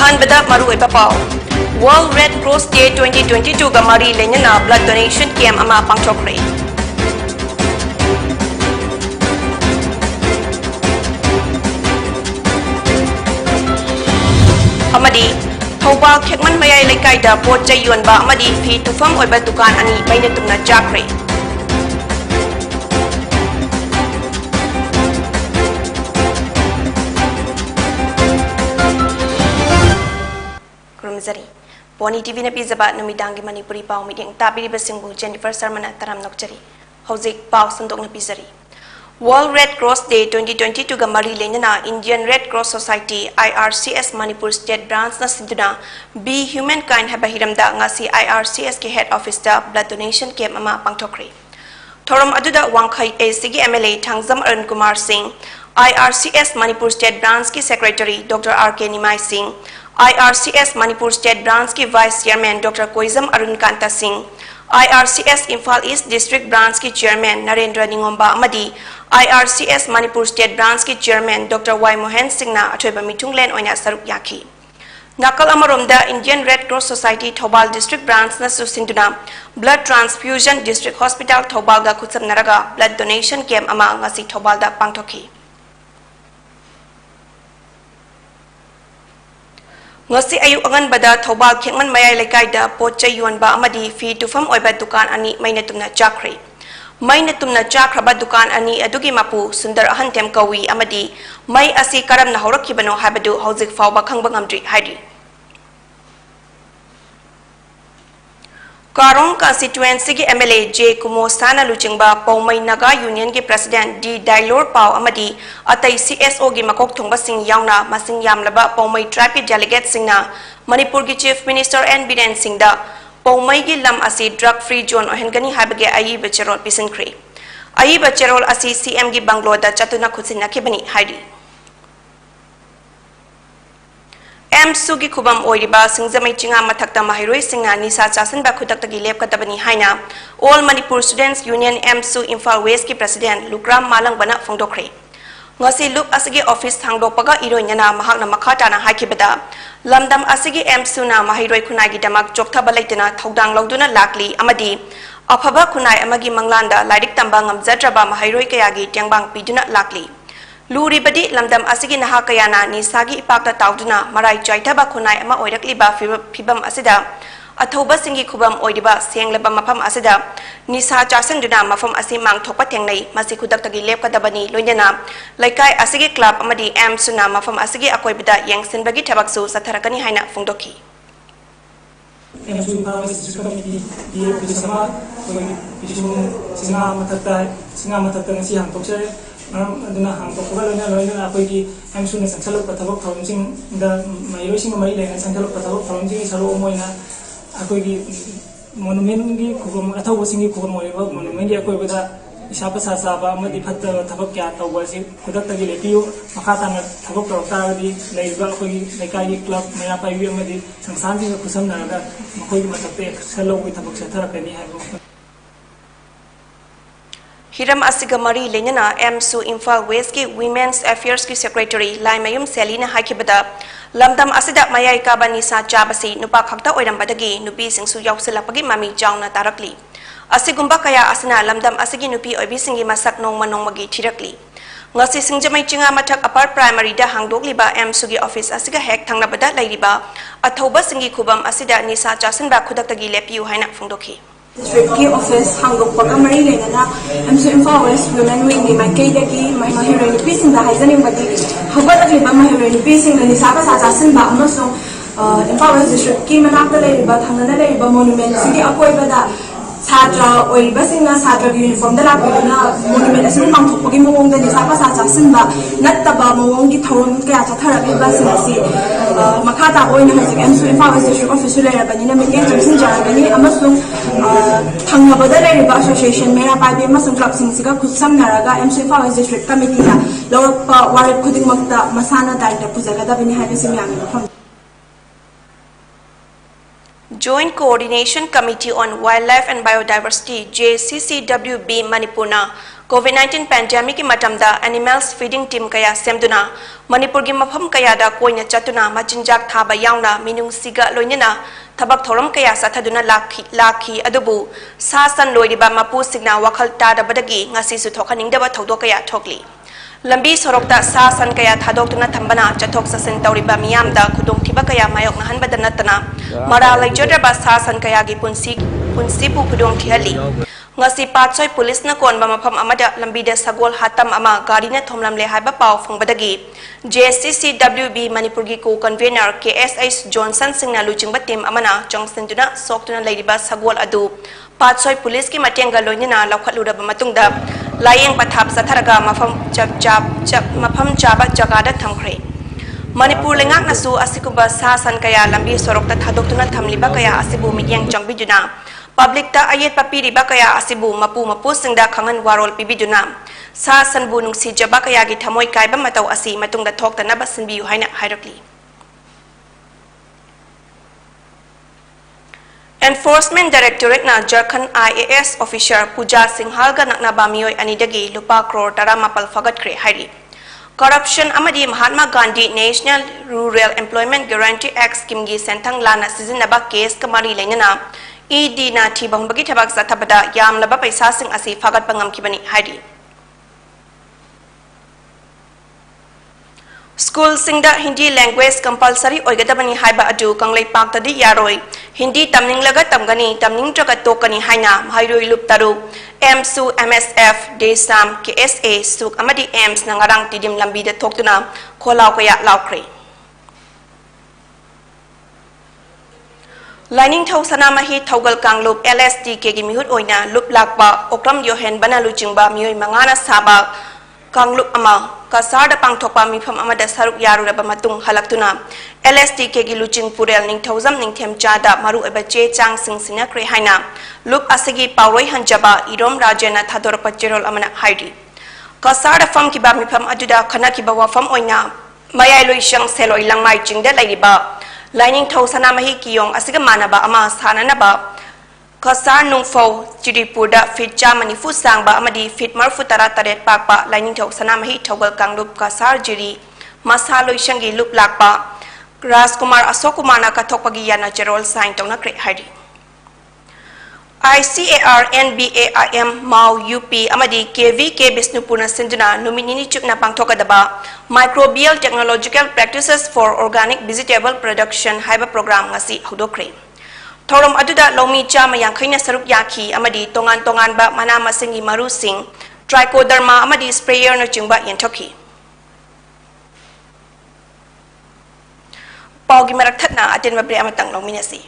अहनबदा मरुओइबा pav World Red Cross Day 2022 ga mari lenyana blood donation camp ama pangthokre amadi Thobal khekman mayai lekai da pot chai yonba amadi phi tufam oiba dukan ani maina tumna jakre Kurumzari Pony TV na pizaba numidangi Manipuri pau meeting tabiri basingbu Jennifer Sarmana taram nokchari Hozik pau sandok na pizari World Red Cross Day 2022 ga mari lenyana Indian Red Cross Society IRCS Manipur State Branch na sinduna Be Humankind habahiramda ngasi IRCS ki head office da blood donation camp ama pangthokre Thoram aduda wangkhai ACG MLA Thangzam Arun Kumar Singh IRCS Manipur State Branch ki secretary Dr. RK Nimai Singh IRCS Manipur State Branch ki Vice Chairman Dr. Koizam Arun Kanta Singh, IRCS Imphal East District Branch ki Chairman Narendra Ningomba Amadi, IRCS Manipur State Branch ki Chairman Dr. Y. Mohan Singh na athoiba mitunglen oina saruk yaki. Nakal amaromda Indian Red Cross Society Thobal District Branch na susinduna Blood Transfusion District Hospital Thobal ga khutsam naraga blood donation camp ama ngasi Thobal da pangthoki. Ngasi ayu angan bada Thobal khekman mayai lekai da pot chai yonba amadi fi tufam oiba dukan ani maina tumna jakre maina tumna jakraba dukan ani adugi mapu sundar ahantem kawi amadi mai asi karam na horakhibano habadu hozik fawba khangba ngamdri haidi Karong constituency ki MLA J Kumosana Luchingba Paumai Naga Union ki President D Dailor Pau Amadi atai CSO gi makok thongba sing yauna masing yamlaba Paumai tribe delegate singna Manipur ki Chief Minister N Biren Singh da Paumai gi lam asi drug free zone ohengani habage ayi becherol pisinkhre ayi becherol asi CM gi Banglo da chatuna khutsinna khibani haidi Sugi Kubam Oiriba Singzamai Chinga Matakta Mahiroi Singha Nisa Chasan Bakutak Gilep Katabani Haina All Manipur Students Union Su Imphal West ki President Lukram Malang Bana Fongdokre Ngasi Lup Asigi Office Hangdopaga Iroyana Mahakna Makata na Hakibada Lamdam Asigi Su na Mahiroi Kunagi Damak Jokta Balaitana Togdang Lauduna Lakli Amadi Apaba Kunai Amagi Manglanda Laidik Tambangam Zadraba Mahiroi Kayagi Tiangbang Piduna Lakli Luri badi lamdam asigi naha kayana ni sagi ipakta tauduna marai chaitaba khunai ama oirakliba phibam asida athoba singi khubam oidiba senglaba mafam asida nisa chasangduna mafam asi mangthokpa thengnai masi khudaktagi lepkadabani loinana laikai asigi club amadi suna mafam asigi akoibida yengsinbagi thabaksu satharakani haina fungdoki aduna hang to ko loina loina apoi ki am sune sanchalo pathabok thomsing da mairo sing mai lena sanchalo pathabok thomsing salo moina apoi ki monument gi khubam athaw sing gi khubam moiba monument gi apoi bada isapa sa sa ba madi phatta thabok kya tawba si kudak tagi lepiyo makata na thabok ta di leiba apoi gi lekai gi club maya pai wi amadi sangsan gi khusam na ga makoi gi matate salo gi thabok sa thara kani ha Hiram Asigamari Lenyana Su Imphal West ki Women's Affairs ki Secretary Laimayum Selina Hakibada Lamdam Asida Mayai Kabani Sa Chabasi Nupa Khakta Oirambadagi Nupi Singsu Yausilapagi Mami Jauna Tarakli Asigumba Kaya Asina Lamdam Asigi Nupi Obisingi Masak Nong Manongmagi Tirakli Ngasi Singjamai Chinga Matak Apar Primary da Hangdogliba Sugi Office Asiga Hek Thangnabada Lairiba Athoba Singi Kubam Asida Nisa Chasanba Kudaktagi Lepiu Haina Fungdoki District ki office hangok pagamari leina amsu Imphal West Women Wing ni maikei mahiroi pising da haizaning badi habat li ba mahiroi pising ni saba sa sasin ba amasong Imphal West District ki manakta leiba thangana leiba monument sigi akoi bada Sadra oi basing na sadra uniform da la na monument asin pangthokpagi mawong da ni saba sa sasin ba nattaba mawong gi thawon kaya chathara bi basing asi makata oina hasik amsu Imphal West District office leira bani na mingeng jamsin jaragani amasong Thangabada Leriba Association Mera Pai Masum Club Singsiga Kusam Naraga MC Imphal West District Committee na Lawak Warip Kuding Makta Masana Daita Puzagada Bini Habisim Joint Coordination Committee on Wildlife and Biodiversity JCCWB Manipurna COVID-19 pandemic ki matamda animals feeding team kaya semduna Manipur gi mafam kaya da koina chatuna machinjak thaba yauna minung siga loinina thabak thoram kaya sathaduna lakhi adubu sasan loiriba mapu signa wakhal ta da badagi ngasi su thokhaning da ba thodo kaya thokli lambi sorokta sasan kaya thadokna thambana chathok sasin tawriba miyamda khudong thiba kaya mayok na hanbada natana mara laijodra ba sasan kaya gi punsi pu khudong thihali ngasi patsoi police na kon ba mafam amada lambida sagol hatam ama gari na thomlam le haiba paw phongbadagi JCCWB Manipur gi ko convener KSH Johnson singna luchingba team amana chongsenduna soktuna leiriba sagol adu patsoi police ki matenga loinina lakhalura ba matungda layeng pathap satharaga mafam chaba jagada thamkhre Manipur lengak nasu asikuba sasan kaya lambi sorokta thadoktuna thamliba kaya asibu mityang changbiduna Public ta ayat papiri ba kaya asibu mapu singda khangan warol pibiduna sa sanbu nungsi jaba kaya gi thamoi kai ba matau asi matungda thokta na basin biu haina hairakli Enforcement Directorate na Jharkhand IAS officer Puja Singhal ga nakna ba mioi anidagi lupa crore tara mapal fagat kre hairi Corruption amadi Mahatma Gandhi National Rural Employment Guarantee Act scheme gi senthang lana sizinaba case kamari lengena ED na thibang bagi thabak sathabada yam laba paisa sing asi fagat pangam kibani haidi School singda Hindi language compulsory oigadabani haiba adu kanglei paktadi yaroi Hindi tamning laga tamgani tamning traga tokani haina hairoi lup taru MSU MSF Desam KSA suk amadi AIMS nangarang tidim lambi da thoktuna kholaw kaya laukre Lining thau sanamahi thaugal kanglup LSD ke gi mihut oina lup lakba okram yohen bana luchingba mioi mangana saba kanglup ama kasar da pangthokpa mifam amada saruk yaru raba matung halaktuna LSD ke gi luching purel ning thauzam ning them chada maru eba che chang sing sina kre haina lup asagi pawroi hanjaba irom rajena thador pachirol amana haidi kasar da fam ki ba mifam ajuda khana ki ba wafam oina mayai loishang seloi langmai chingda lairiba Lining thau sanamahi kiyong asiga manaba ama sananaba kasar nungfo Chiripurda fit chamani fu sangba amadi fit marfu tara taret pakpa lining thau sanamahi thaugal kanglup kasar jiri masaloi shangi lup lakpa Rajkumar Asokumar na kathokpagi yana jerol sign tongna kre hari ICAR NBAIM Mau UP amadi KVK Bisnupurna sinduna nominini chupna pangthokadaba Microbial Technological Practices for Organic Vegetable Production haiba program ngasi hodokre Thorom aduda lomi chama yangkhaina saruk yakhi amadi tongan ba mana masingi maru sing trichoderma amadi sprayer no chingba yentokhi Paugi marak thatna aten mabre amatang lomi nasi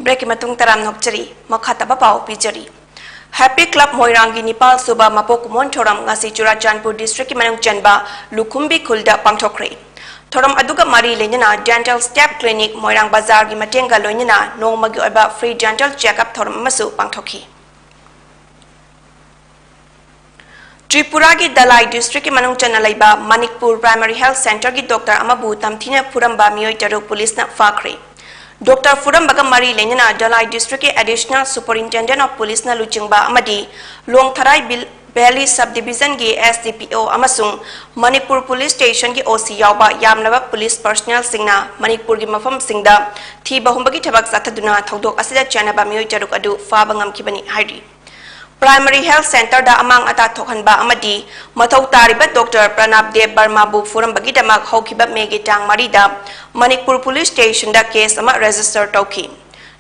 Break matung taram nokchari makhataba pau pijari Happy Club Moirangi Nepal Suba Mapok Mon Thoram ngasi Churachandpur district ki manung chanba Lukhumbi khulda pangthokre Thoram aduga mari lenyana dental step clinic Moirang Bazar gi matenga loinina nongmagi oba free dental checkup thoram masu pangthokhi Tripura ki Dalai district ki manung chana laiba Manipur Primary Health Center ki doctor amabu tamthina puramba mioi taru police na fakre Dr. Furam Bagamari Lenina Dalai District Additional Superintendent of Police na Luchingba Amadi Long Tharai Valley Subdivision gi SDPO amasung Manipur Police Station gi OC yawba yamlaba police personnel singna Manipur gi mafam singda thi bahumbagi thabak sathaduna thodok asida chanaba mioi taruk adu fa bangam kibani hairi Primary Health Center da amang ata thokhanba amadi mathau tariba Dr. Pranab Dev Barma bu furambagidamak haukiba megi tang marida Manipur Police Station da case ama register tauki.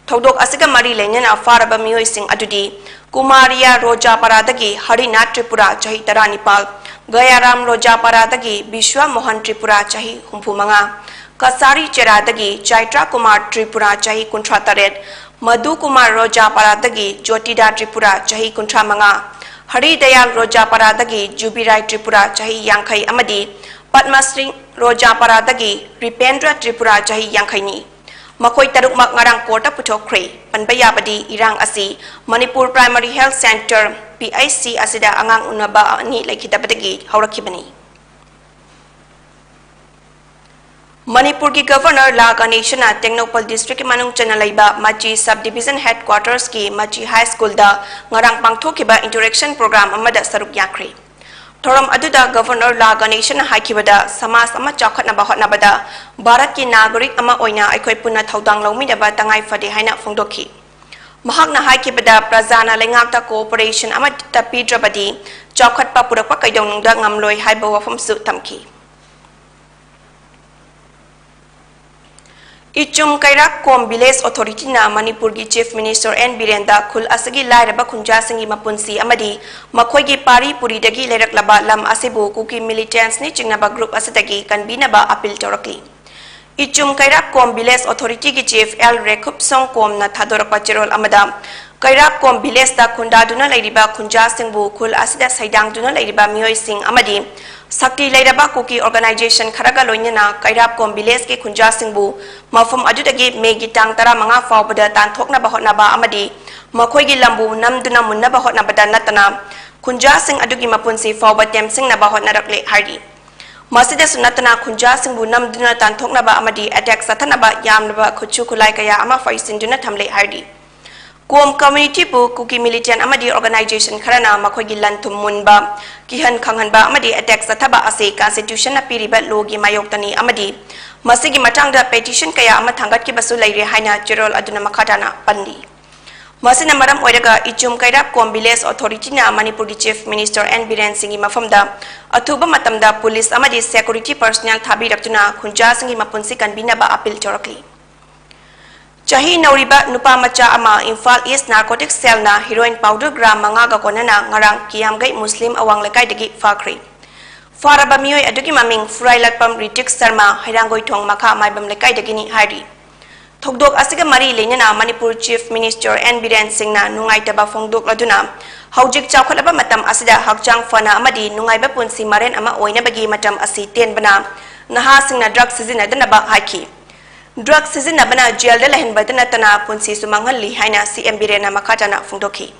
Thodok asiga mari lenyana faraba miyoi sing adudi Kumaria Roja Paradagi Harina Tripura Chahi Taranipal Gayaram Roja Paradagi Bishwa Mohan Tripura Chahi Humpumanga Kasari Cheradagi Chaitra Kumar Tripura Chahi Kuntrataret Madhu Kumar Roja Paradagi Jyotida Tripura Chahi Kuntramanga Hari Dayal Roja Paradagi Jubirai Tripura Chahi Yankai Amadi Padmasri Roja Paradagi Ripendra Tripura Chahi Yankaini Makoi taruk mak ngarang kota puthokre panbayabadi irang asi Manipur Primary Health Center PIC asida angang unaba ni laikhitabadagi haurakibani Manipur ki Governor La Ganeshana Technopal District manung chanalaiba Machi Subdivision Headquarters ki Machi High School da ngarang pangthokiba interaction program amada saruk yakre Thoram aduda Governor La Ganeshana haikibada samas ama chakhatnaba hotnabada Bharat ki nagorik ama oina aikoi punna thodang lawmidaba tangai fade haina phongdokhi Mahakna haikibada prajana lengakta cooperation ama tapidrabadi chakhatpa purakpa kaidonungda ngamloi haiba wafam su tamki Ichum Kairak Kom Village Authority na Manipur ki Chief Minister N. Birenda Khul Asagi Lairaba Kunja Singi Mapunsi Amadi Makhoi ki Pari Puri dagi Lairaklaba Lam Asibu Kuki Militants ni Chingnaba Group Asatagi Kanbinaba Appeal Torakli Ichum Kairak Kom Village Authority ki Chief L. Rekup Song Kom na Thadorakpa Chirol Amada Kairak Kom Village da Kunda Duna Lairiba Kunja Singbu Khul Asida Saidang Duna Lairiba Miyoi Sing Amadi Sakti Lairaba Kuki Organization Kharaga Loinana Kairap Kom Village ki Kunja Singbu Mafum Adudagi Megi Tang Tara Manga Faubada Tanthokna Bahotnaba Amadi Makoigi Lambu Namduna Munna Bahotnabada Natana Kunja Sing Adugi Mapunsi Faubatem Sing Nabahotna Rakle Hardi Masida Sunatana Kunja Singbu Namduna Tanthoknaba Amadi Attack Satanaba Yamnaba Kuchu Kulai Kaya Ama Faisinduna Tamle Hardi Kom community bu kuki militant amadi organization kharana makhogi lantum munba kihan khanghanba amadi attack sathaba ase constitution na piriba logi mayoktani amadi masigi matangda petition kaya ama thangat ki basu laire haina chirol aduna makhatana pandi masina maram oiraga ichum kairap kom village authority na Manipur ki chief minister N. Biren Singhi mafamda athuba matamda police amadi security personnel thabi raktuna khunja singi mapunsi kanbina ba appeal torakli Chahi Nauriba Nupa Macha Ama Infal East Narcotics Cell na Heroin Powder Gram Mangaga Konana Ngarang Kiamgai Muslim Awang Lekai Degi Fakri Faraba Miyoi Adugi Maming Frailatpam Ritik Sarma Hirangoi Thong Maka Maibam Lekai Degi ni Hari Thokdok Asiga Mari Lenana Manipur Chief Minister N. Biren Singh na Nungai Taba Fongdok Laduna Haujik Chawkhalaba Matam Asida Hakchang Fana Amadi Nungai Ba Punsi Maren Ama Oina Bagi Matam Asi Ten Bana Naha Singh na drug season Adanaba Haiki Drug season na bana jail da lahin badana tana punsi sumanghal li haina CM Birena makatana fungdoki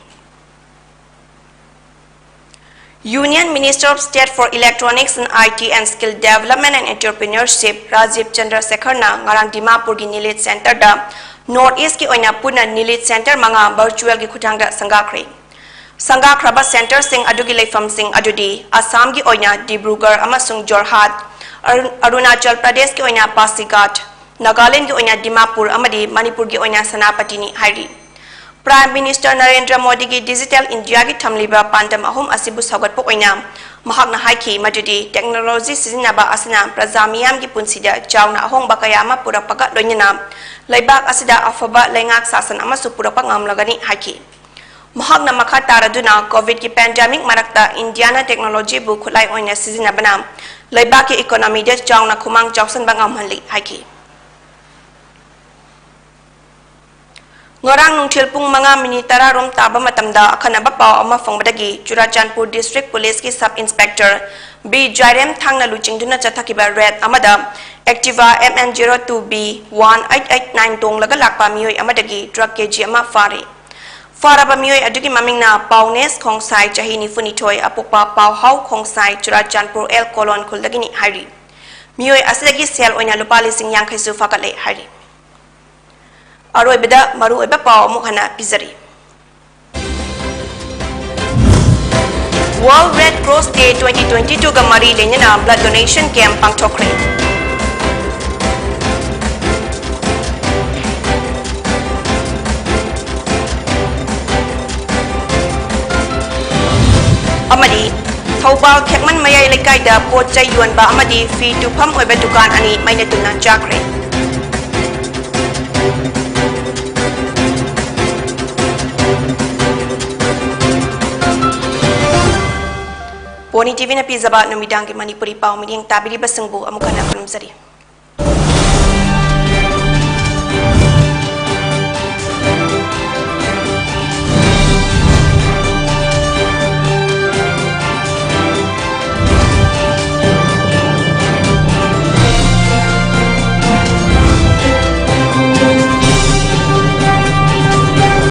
Union Minister of State for Electronics and IT and Skill Development and Entrepreneurship Rajiv Chandra Sekhar na ngarang Dimapur gi Nilit Center da North East ki oina puna Nilit Center manga virtual gi khutangda sangakre Sangakraba Center sing adugi leifam sing adudi Assam gi oina Dibrugarh amasung Jorhat Arunachal Pradesh ki oina Pasighat Nagaland ki oina Dimapur amadi Manipur ki oina Sanapati ni Hari Prime Minister Narendra Modi ki Digital India ki thamliba pandam ahum asibu sagatpo oina mahakna haiki madudi technology sizinaba asana prajamiyam ki punsida chawna ahong bakayama purapaka loinana laibak asida afaba lengak sasan amasu purapa ngamlagani haiki mahakna makha taraduna covid ki pandemic marakta Indiana technology bu khulai oina sizinabana laibak ki economy de chawna khumang chawsan bangam hali haiki Ngorang nungthil pung mga minitara rom taba matamda akhanaba paw ama fongbadagi Churachandpur District Police ki Sub Inspector B. Jairem Thangna luchingduna chathakiba red amada Activa MN02B1889 tong laga lakpa miyoi amadagi drug kg ama fare faraba miyoi adugi mamingna Pawnes Khongsai chahini funithoi apokpa Pawhau Khongsai Churachandpur L colon khuldagini hari miyoi asidagi sel oina lupali sing yangkhaisu fakale hari Aroi beda maru eba pao mukhana pizari. World Red Cross Day 2022 gamari lenyana blood donation camp pangthokre. amadi Thobal Khekman Mayai Lekaida Port Chai Yuanba amadi Fi Tufam Oiba Dukan ani Maina Tunan Jakre. Poni TV na pizaba numidangi Manipuri pau mining tabiri basengbu amukana kunumsari.